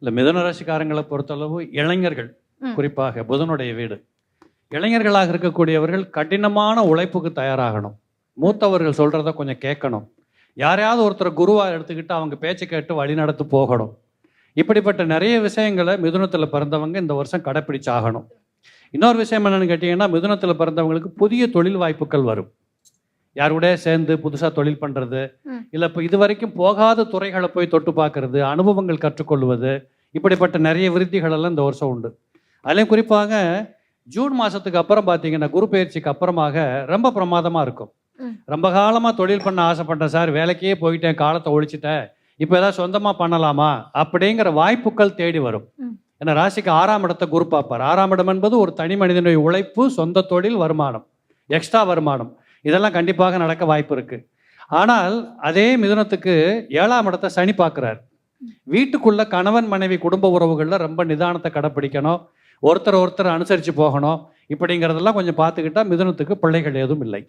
இல்லை, மிதுன ராசிக்காரங்களை பொறுத்தளவு இளைஞர்கள், ம். குறிப்பாக புதனுடைய வீடு, இளைஞர்களாக இருக்கக்கூடியவர்கள் கடினமான உழைப்புக்கு தயாராகணும். மூத்தவர்கள் சொல்றத கொஞ்சம் கேட்கணும். யாரையாவது ஒருத்தர் குருவா எடுத்துக்கிட்டு அவங்க பேச்சு கேட்டு வழி நடத்து போகணும். இப்படிப்பட்ட நிறைய விஷயங்களை மிதுனத்தில் பிறந்தவங்க இந்த வருஷம் கடைப்பிடிச்சாகணும். இன்னொரு விஷயம் என்னன்னு கேட்டிங்கன்னா, மிதுனத்தில் பிறந்தவங்களுக்கு புதிய தொழில் வாய்ப்புகள் வரும். யாரோட சேர்ந்து புதுசாக தொழில் பண்ணுறது, ம். இல்லை இப்போ இது வரைக்கும் போகாத துறைகளை போய் தொட்டு பார்க்கறது, அனுபவங்கள் கற்றுக்கொள்வது, இப்படிப்பட்ட நிறைய விருத்திகள் எல்லாம் இந்த வருஷம் உண்டு. அதுலேயும் குறிப்பாக ஜூன் மாதத்துக்கு அப்புறம் பார்த்தீங்கன்னா, குரு பயிற்சிக்கு அப்புறமாக ரொம்ப பிரமாதமாக இருக்கும். ம். ரொம்ப காலமாக தொழில் பண்ண ஆசைப்பட்டேன் சார், வேலைக்கே போயிட்டேன், காலத்தை ஒழிச்சிட்டேன், இப்போ ஏதாவது சொந்தமாக பண்ணலாமா அப்படிங்கிற வாய்ப்புகள் தேடி வரும். ம். ஏன்னா ராசிக்கு 6ஆம் இடத்தை குரு பார்ப்பார். 6ஆம் இடம் என்பது ஒரு தனி மனிதனுடைய உழைப்பு, சொந்த தொழில், வருமானம், எக்ஸ்ட்ரா வருமானம், இதெல்லாம் கண்டிப்பாக நடக்க வாய்ப்பு இருக்கு. ஆனால் அதே மிதுனத்துக்கு 7ஆம் இடத்தை சனி பார்க்குறார். வீட்டுக்குள்ள கணவன் மனைவி குடும்ப உறவுகளில் ரொம்ப நிதானத்தை கடைப்பிடிக்கணும், ஒருத்தர் ஒருத்தர் அனுசரித்து போகணும். இப்படிங்கிறதெல்லாம் கொஞ்சம் பார்த்துக்கிட்டா மிதுனத்துக்கு பிள்ளைகள் எதுவும் இல்லை.